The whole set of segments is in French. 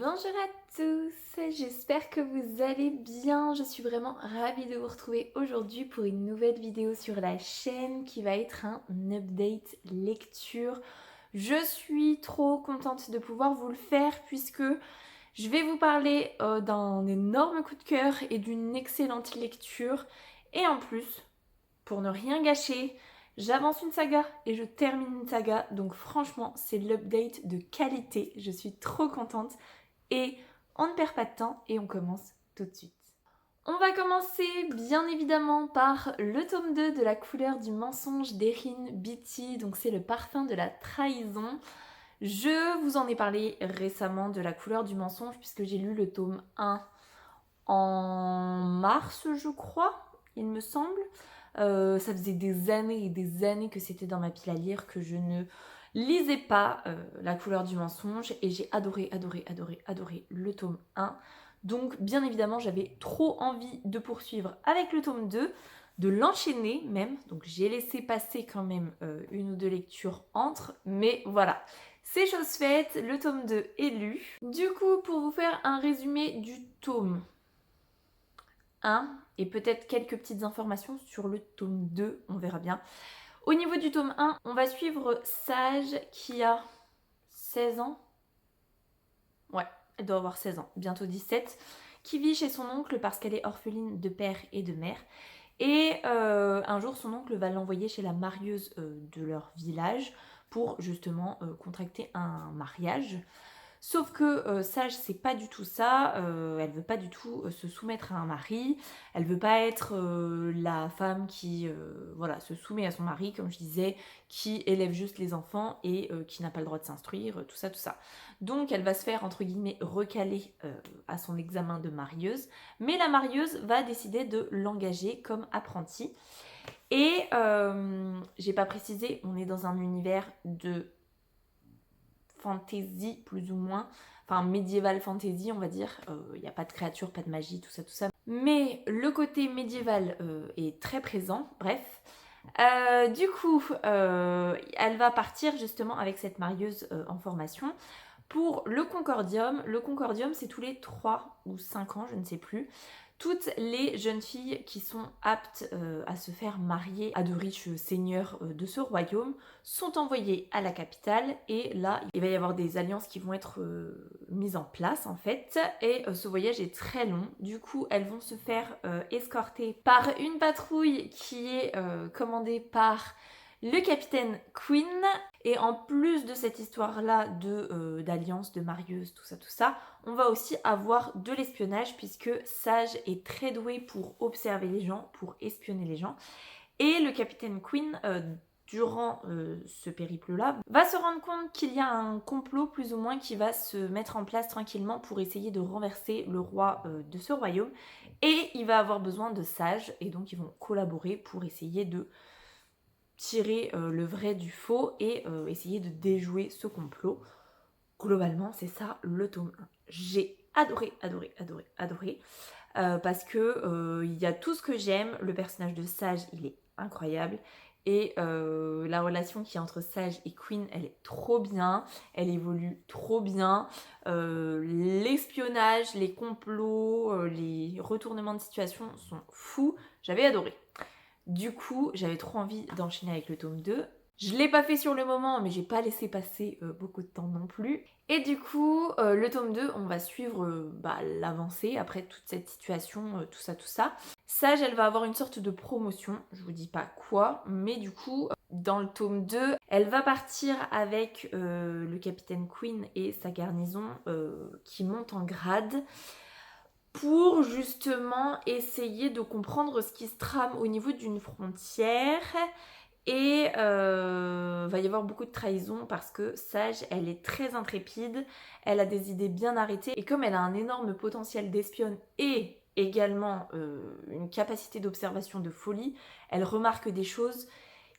Bonjour à tous, j'espère que vous allez bien. Je suis vraiment ravie de vous retrouver aujourd'hui pour une nouvelle vidéo sur la chaîne qui va être un update lecture. Je suis trop contente de pouvoir vous le faire puisque je vais vous parler d'un énorme coup de cœur et d'une excellente lecture. Et en plus, pour ne rien gâcher, j'avance une saga et je termine une saga. Donc franchement, c'est l'update de qualité. Je suis trop contente. Et on ne perd pas de temps et on commence tout de suite. On va commencer bien évidemment par le tome 2 de La couleur du mensonge d'Erin Beatty, donc c'est le parfum de la trahison. Je vous en ai parlé récemment de La couleur du mensonge puisque j'ai lu le tome 1 en mars je crois, il me semble. Ça faisait des années et des années que c'était dans ma pile à lire que je ne lisais pas La couleur du mensonge et j'ai adoré le tome 1. Donc bien évidemment j'avais trop envie de poursuivre avec le tome 2, de l'enchaîner même. Donc j'ai laissé passer quand même une ou deux lectures entre, mais voilà. C'est chose faite, le tome 2 est lu. Du coup, pour vous faire un résumé du tome 1 et peut-être quelques petites informations sur le tome 2, on verra bien. Au niveau du tome 1, on va suivre Sage qui a 16 ans. Ouais, elle doit avoir 16 ans, bientôt 17, qui vit chez son oncle parce qu'elle est orpheline de père et de mère. Et un jour, son oncle va l'envoyer chez la marieuse de leur village pour justement contracter un mariage. Sauf que Sage, c'est pas du tout ça, elle veut pas du tout se soumettre à un mari, elle veut pas être la femme qui voilà, se soumet à son mari, comme je disais, qui élève juste les enfants et qui n'a pas le droit de s'instruire, tout ça, tout ça. Donc elle va se faire, entre guillemets, recaler à son examen de marieuse, mais la marieuse va décider de l'engager comme apprentie. Et j'ai pas précisé, on est dans un univers de fantasy plus ou moins, enfin médiéval fantasy on va dire, il n'y a pas de créatures, pas de magie, tout ça, tout ça. Mais le côté médiéval est très présent, bref. Du coup, elle va partir justement avec cette marieuse en formation pour le Concordium. Le Concordium, c'est tous les 3 ou 5 ans, je ne sais plus. Toutes les jeunes filles qui sont aptes à se faire marier à de riches seigneurs de ce royaume sont envoyées à la capitale et là il va y avoir des alliances qui vont être mises en place en fait et ce voyage est très long. Du coup elles vont se faire escorter par une patrouille qui est commandée par le capitaine Quinn. Et en plus de cette histoire-là d'alliance, de marieuse, tout ça, on va aussi avoir de l'espionnage puisque Sage est très doué pour observer les gens, pour espionner les gens. Et le capitaine Quinn, durant ce périple-là, va se rendre compte qu'il y a un complot plus ou moins qui va se mettre en place tranquillement pour essayer de renverser le roi de ce royaume. Et il va avoir besoin de Sage et donc ils vont collaborer pour essayer de tirer le vrai du faux et essayer de déjouer ce complot. Globalement, c'est ça le tome 1. J'ai adoré parce que il y a tout ce que j'aime. Le personnage de Sage, il est incroyable. Et la relation qui est entre Sage et Quinn, elle est trop bien. Elle évolue trop bien. L'espionnage, les complots, les retournements de situation sont fous. J'avais adoré. Du coup, j'avais trop envie d'enchaîner avec le tome 2. Je l'ai pas fait sur le moment, mais j'ai pas laissé passer beaucoup de temps non plus. Et du coup, le tome 2, on va suivre l'avancée après toute cette situation, tout ça. Sage, elle va avoir une sorte de promotion, je vous dis pas quoi, mais du coup, dans le tome 2, elle va partir avec le capitaine Quinn et sa garnison qui monte en grade pour justement essayer de comprendre ce qui se trame au niveau d'une frontière. Et va y avoir beaucoup de trahison parce que Sage, elle est très intrépide, elle a des idées bien arrêtées et comme elle a un énorme potentiel d'espionne et également une capacité d'observation de folie, elle remarque des choses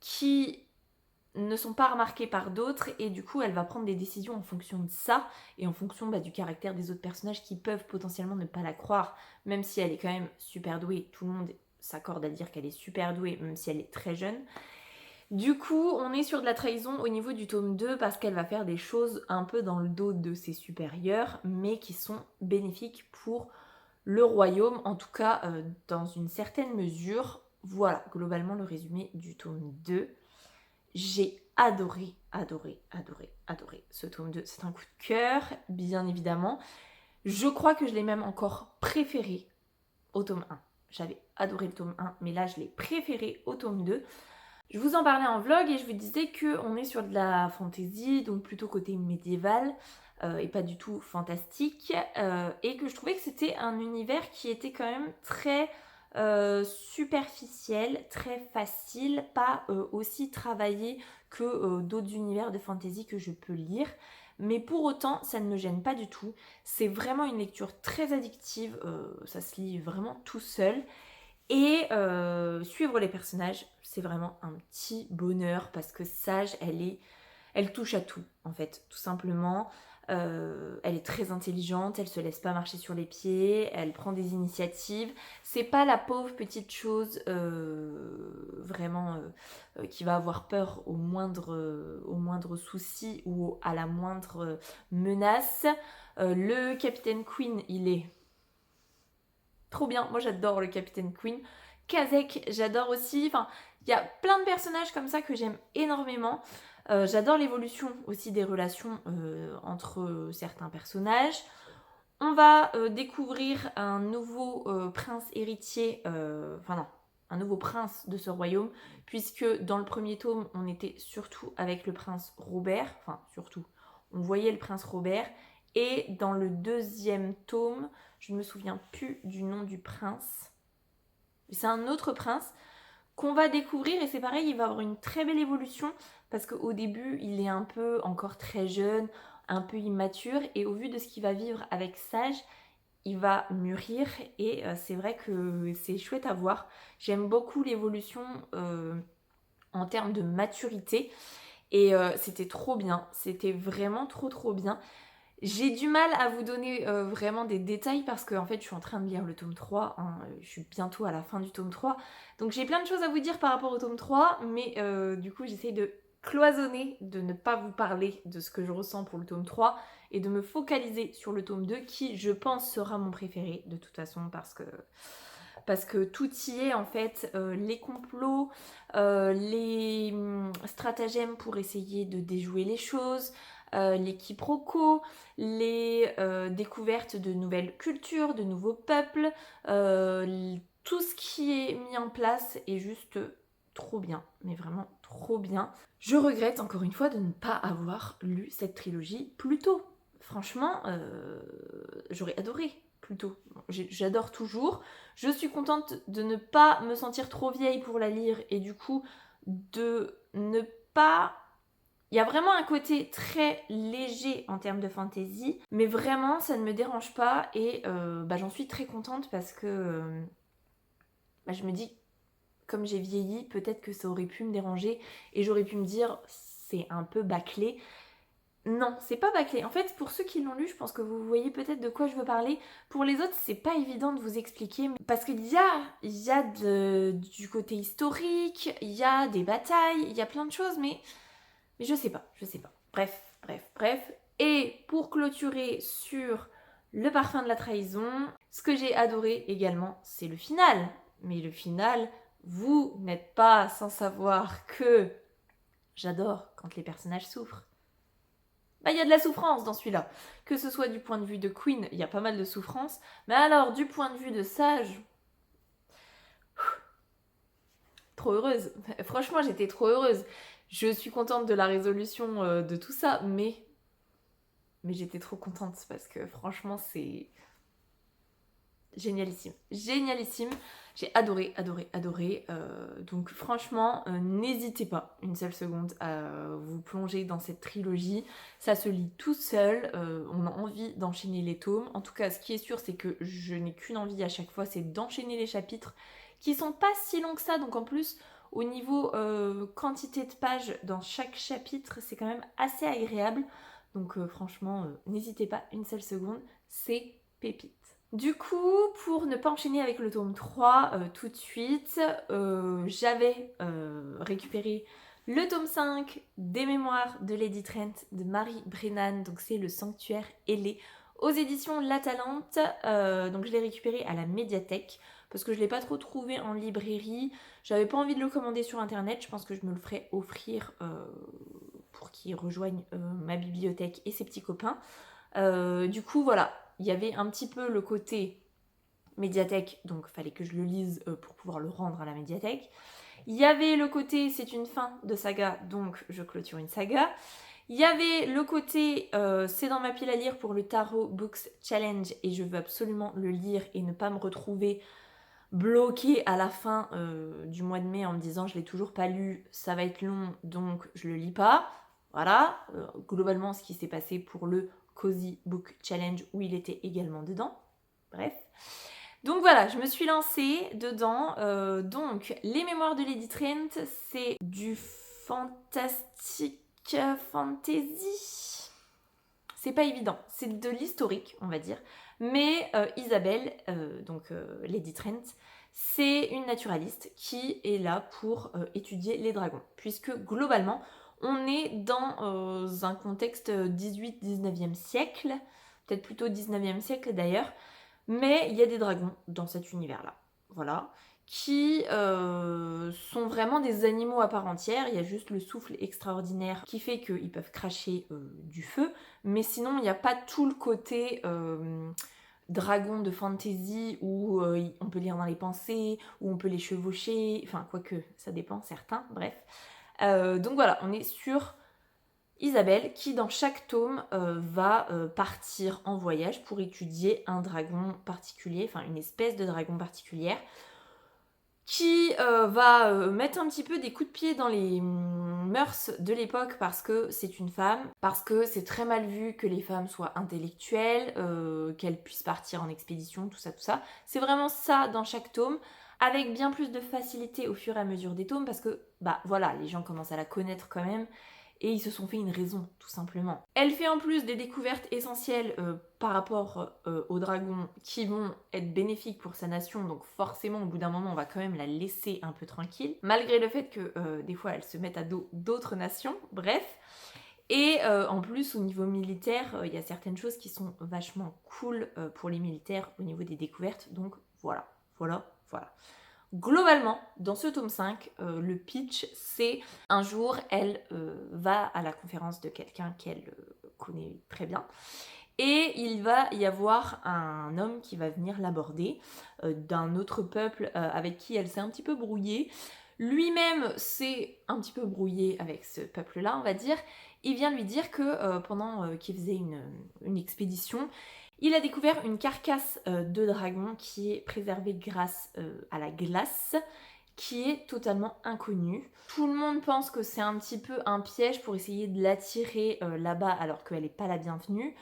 qui ne sont pas remarquées par d'autres et du coup elle va prendre des décisions en fonction de ça et en fonction du caractère des autres personnages qui peuvent potentiellement ne pas la croire, même si elle est quand même super douée. Tout le monde s'accorde à dire qu'elle est super douée même si elle est très jeune. Du coup, on est sur de la trahison au niveau du tome 2 parce qu'elle va faire des choses un peu dans le dos de ses supérieurs, mais qui sont bénéfiques pour le royaume, en tout cas dans une certaine mesure. Voilà, globalement le résumé du tome 2. J'ai adoré, adoré, adoré, adoré ce tome 2. C'est un coup de cœur, bien évidemment. Je crois que je l'ai même encore préféré au tome 1. J'avais adoré le tome 1, mais là je l'ai préféré au tome 2. Je vous en parlais en vlog et je vous disais qu'on est sur de la fantasy, donc plutôt côté médiéval et pas du tout fantastique. Et que je trouvais que c'était un univers qui était quand même très superficiel, très facile, pas aussi travaillé que d'autres univers de fantasy que je peux lire. Mais pour autant, ça ne me gêne pas du tout. C'est vraiment une lecture très addictive, ça se lit vraiment tout seul. Et suivre les personnages, c'est vraiment un petit bonheur parce que Sage, elle touche à tout en fait, tout simplement. Elle est très intelligente, elle se laisse pas marcher sur les pieds, elle prend des initiatives. C'est pas la pauvre petite chose vraiment qui va avoir peur au moindre souci ou à la moindre menace. Le Capitaine Queen, il est trop bien, moi j'adore le Capitaine Queen. Kazek, j'adore aussi. Enfin, il y a plein de personnages comme ça que j'aime énormément. J'adore l'évolution aussi des relations entre certains personnages. On va découvrir un nouveau prince héritier, enfin non, un nouveau prince de ce royaume, puisque dans le premier tome, on était surtout avec le prince Robert, enfin surtout, on voyait le prince Robert, et dans le deuxième tome, je ne me souviens plus du nom du prince, c'est un autre prince qu'on va découvrir, et c'est pareil, il va avoir une très belle évolution, parce qu'au début, il est un peu encore très jeune, un peu immature, et au vu de ce qu'il va vivre avec Sage, il va mûrir et c'est vrai que c'est chouette à voir. J'aime beaucoup l'évolution en termes de maturité et c'était trop bien, c'était vraiment trop bien. J'ai du mal à vous donner vraiment des détails parce que en fait je suis en train de lire le tome 3, hein, je suis bientôt à la fin du tome 3, donc j'ai plein de choses à vous dire par rapport au tome 3, mais du coup j'essaye de cloisonner, de ne pas vous parler de ce que je ressens pour le tome 3 et de me focaliser sur le tome 2 qui je pense sera mon préféré de toute façon parce que tout y est en fait, les complots, les stratagèmes pour essayer de déjouer les choses, les quiproquos, les découvertes de nouvelles cultures, de nouveaux peuples, tout ce qui est mis en place est juste trop bien, mais vraiment trop bien. Je regrette encore une fois de ne pas avoir lu cette trilogie plus tôt. Franchement, j'aurais adoré plus tôt. J'adore toujours. Je suis contente de ne pas me sentir trop vieille pour la lire et du coup de ne pas... Il y a vraiment un côté très léger en termes de fantasy, mais vraiment ça ne me dérange pas et j'en suis très contente parce que je me dis, comme j'ai vieilli, peut-être que ça aurait pu me déranger et j'aurais pu me dire c'est un peu bâclé. Non, c'est pas bâclé. En fait, pour ceux qui l'ont lu, je pense que vous voyez peut-être de quoi je veux parler. Pour les autres, c'est pas évident de vous expliquer. Parce qu'il y a du côté historique, il y a des batailles, il y a plein de choses, mais je sais pas, je sais pas. Bref. Et pour clôturer sur le parfum de la trahison, ce que j'ai adoré également, c'est le final. Mais le final, vous n'êtes pas sans savoir que j'adore quand les personnages souffrent. Il y a de la souffrance dans celui-là. Que ce soit du point de vue de Queen, il y a pas mal de souffrance. Mais alors, du point de vue de Sage, trop heureuse. Franchement, j'étais trop heureuse. Je suis contente de la résolution de tout ça, mais j'étais trop contente parce que franchement, c'est génialissime. Génialissime. J'ai adoré. Donc franchement, n'hésitez pas une seule seconde à vous plonger dans cette trilogie. Ça se lit tout seul. On a envie d'enchaîner les tomes. En tout cas, ce qui est sûr, c'est que je n'ai qu'une envie à chaque fois, c'est d'enchaîner les chapitres qui sont pas si longs que ça. Donc en plus, au niveau quantité de pages dans chaque chapitre, c'est quand même assez agréable. Donc franchement, n'hésitez pas une seule seconde. C'est pépite. Du coup, pour ne pas enchaîner avec le tome 3 tout de suite, j'avais récupéré Le tome 5 des mémoires de Lady Trent de Mary Brennan, donc c'est le sanctuaire ailé aux éditions La Talente. Donc je l'ai récupéré à la médiathèque parce que je ne l'ai pas trop trouvé en librairie. J'avais pas envie de le commander sur internet, je pense que je me le ferai offrir pour qu'il rejoigne ma bibliothèque et ses petits copains. Du coup voilà, il y avait un petit peu le côté médiathèque, donc il fallait que je le lise pour pouvoir le rendre à la médiathèque. Il y avait le côté c'est une fin de saga, donc je clôture une saga. Il y avait le côté c'est dans ma pile à lire pour le Tarot Books Challenge et je veux absolument le lire et ne pas me retrouver bloquée à la fin du mois de mai en me disant je l'ai toujours pas lu, ça va être long donc je le lis pas. Voilà, globalement ce qui s'est passé pour le Cozy Book Challenge où il était également dedans. Bref. Donc voilà, je me suis lancée dedans. Donc, les mémoires de Lady Trent, c'est du fantastique fantasy. C'est pas évident, c'est de l'historique, on va dire. Mais Isabelle, Lady Trent, c'est une naturaliste qui est là pour étudier les dragons. Puisque globalement, on est dans un contexte 18-19e siècle, peut-être plutôt 19e siècle d'ailleurs. Mais il y a des dragons dans cet univers-là, voilà, qui sont vraiment des animaux à part entière. Il y a juste le souffle extraordinaire qui fait qu'ils peuvent cracher du feu, mais sinon il n'y a pas tout le côté dragon de fantasy où on peut lire dans les pensées, où on peut les chevaucher, enfin quoique ça dépend, certains, bref. Donc voilà, on est sur Isabelle qui dans chaque tome va partir en voyage pour étudier un dragon particulier, enfin une espèce de dragon particulière qui va mettre un petit peu des coups de pied dans les mœurs de l'époque parce que c'est une femme, parce que c'est très mal vu que les femmes soient intellectuelles, qu'elles puissent partir en expédition, tout ça, tout ça. C'est vraiment ça dans chaque tome, avec bien plus de facilité au fur et à mesure des tomes parce que, bah voilà, les gens commencent à la connaître quand même et ils se sont fait une raison, tout simplement. Elle fait en plus des découvertes essentielles par rapport aux dragons qui vont être bénéfiques pour sa nation, donc forcément au bout d'un moment on va quand même la laisser un peu tranquille, malgré le fait que des fois elle se mette à dos d'autres nations, bref. Et en plus au niveau militaire, il y a certaines choses qui sont vachement cool pour les militaires au niveau des découvertes, donc voilà. Globalement, dans ce tome 5, le pitch, c'est un jour, elle va à la conférence de quelqu'un qu'elle connaît très bien. Et il va y avoir un homme qui va venir l'aborder, d'un autre peuple avec qui elle s'est un petit peu brouillée. Lui-même s'est un petit peu brouillé avec ce peuple-là, on va dire. Il vient lui dire que pendant qu'il faisait une expédition, il a découvert une carcasse de dragon qui est préservée grâce à la glace, qui est totalement inconnue. Tout le monde pense que c'est un petit peu un piège pour essayer de l'attirer là-bas alors qu'elle n'est pas la bienvenue.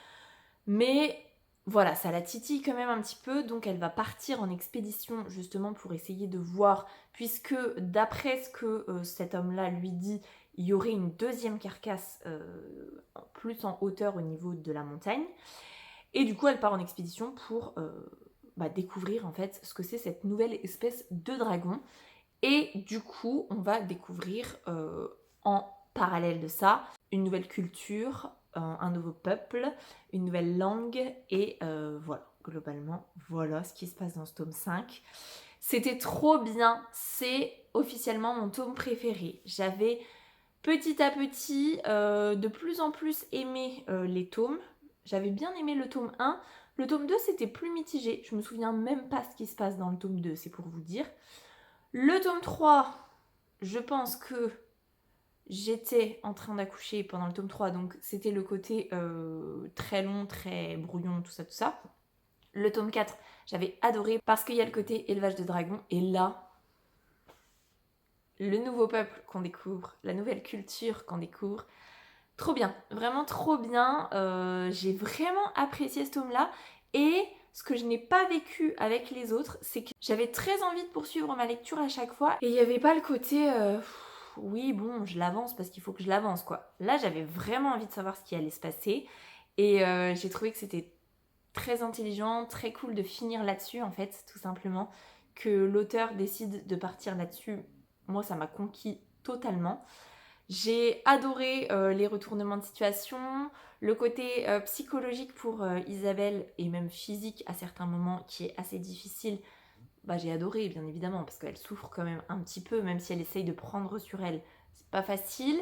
Mais voilà, ça la titille quand même un petit peu, donc elle va partir en expédition justement pour essayer de voir, puisque d'après ce que cet homme-là lui dit, il y aurait une deuxième carcasse plus en hauteur au niveau de la montagne. Et du coup, elle part en expédition pour découvrir en fait ce que c'est cette nouvelle espèce de dragon. Et du coup, on va découvrir en parallèle de ça une nouvelle culture, un nouveau peuple, une nouvelle langue et voilà, globalement, voilà ce qui se passe dans ce tome 5. C'était trop bien, c'est officiellement mon tome préféré. J'avais petit à petit de plus en plus aimé les tomes. J'avais bien aimé le tome 1. Le tome 2, c'était plus mitigé. Je me souviens même pas ce qui se passe dans le tome 2, c'est pour vous dire. Le tome 3, je pense que j'étais en train d'accoucher pendant le tome 3, donc c'était le côté très long, très brouillon, tout ça, tout ça. Le tome 4, j'avais adoré parce qu'il y a le côté élevage de dragons. Et là, le nouveau peuple qu'on découvre, la nouvelle culture qu'on découvre, trop bien, vraiment trop bien. J'ai vraiment apprécié ce tome-là. Et ce que je n'ai pas vécu avec les autres, c'est que j'avais très envie de poursuivre ma lecture à chaque fois. Et il n'y avait pas le côté oui, bon, je l'avance parce qu'il faut que je l'avance, quoi. Là, j'avais vraiment envie de savoir ce qui allait se passer. Et j'ai trouvé que c'était très intelligent, très cool de finir là-dessus, en fait, tout simplement. Que l'auteur décide de partir là-dessus, moi, ça m'a conquis totalement. J'ai adoré les retournements de situation, le côté psychologique pour Isabelle et même physique à certains moments qui est assez difficile. Bah, j'ai adoré bien évidemment parce qu'elle souffre quand même un petit peu, même si elle essaye de prendre sur elle. C'est pas facile.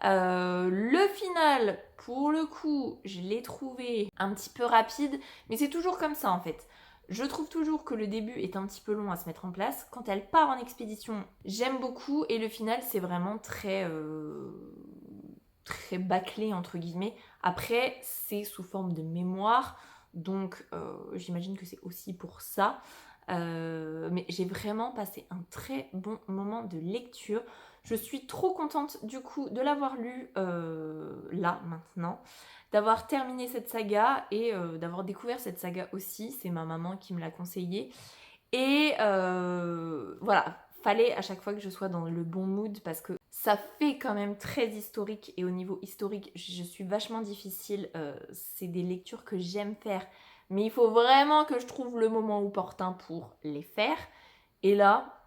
Le final, pour le coup, je l'ai trouvé un petit peu rapide, mais c'est toujours comme ça en fait. Je trouve toujours que le début est un petit peu long à se mettre en place. Quand elle part en expédition, j'aime beaucoup et le final c'est vraiment très bâclé entre guillemets. Après, c'est sous forme de mémoire, donc j'imagine que c'est aussi pour ça. Mais j'ai vraiment passé un très bon moment de lecture. Je suis trop contente du coup de l'avoir lu là maintenant, d'avoir terminé cette saga et d'avoir découvert cette saga aussi. C'est ma maman qui me l'a conseillé. Et voilà, fallait à chaque fois que je sois dans le bon mood parce que ça fait quand même très historique et au niveau historique, je suis vachement difficile. C'est des lectures que j'aime faire, mais il faut vraiment que je trouve le moment opportun pour les faire. Et là,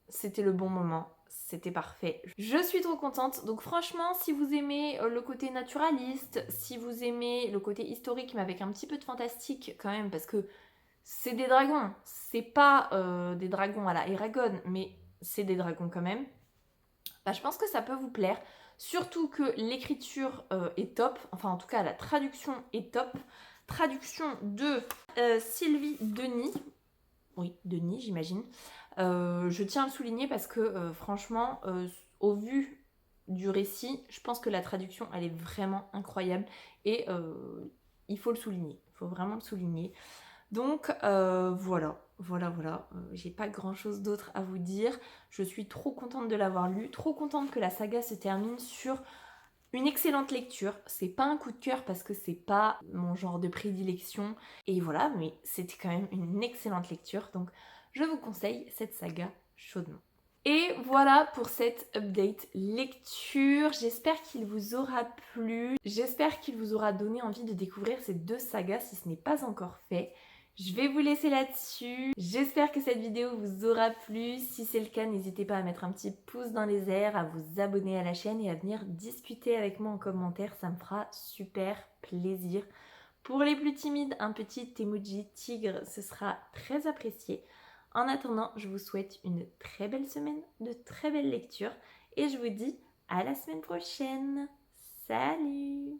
c'était le bon moment. C'était parfait. Je suis trop contente. Donc franchement, si vous aimez le côté naturaliste, si vous aimez le côté historique mais avec un petit peu de fantastique quand même, parce que c'est des dragons. C'est pas des dragons à la Eragon, mais c'est des dragons quand même. Bah, je pense que ça peut vous plaire. Surtout que l'écriture est top. Enfin, en tout cas, la traduction est top. Traduction de Sylvie Denis. Oui, Denis, j'imagine. Je tiens à le souligner parce que franchement, au vu du récit, je pense que la traduction, elle est vraiment incroyable. Et il faut le souligner. Il faut vraiment le souligner. Donc voilà. J'ai pas grand chose d'autre à vous dire. Je suis trop contente de l'avoir lu, trop contente que la saga se termine sur une excellente lecture. C'est pas un coup de cœur parce que c'est pas mon genre de prédilection. Et voilà, mais c'était quand même une excellente lecture. Donc je vous conseille cette saga chaudement. Et voilà pour cette update lecture. J'espère qu'il vous aura plu. J'espère qu'il vous aura donné envie de découvrir ces deux sagas si ce n'est pas encore fait. Je vais vous laisser là-dessus. J'espère que cette vidéo vous aura plu. Si c'est le cas, n'hésitez pas à mettre un petit pouce dans les airs, à vous abonner à la chaîne et à venir discuter avec moi en commentaire. Ça me fera super plaisir. Pour les plus timides, un petit emoji tigre, ce sera très apprécié. En attendant, je vous souhaite une très belle semaine, de très belles lectures et je vous dis à la semaine prochaine. Salut!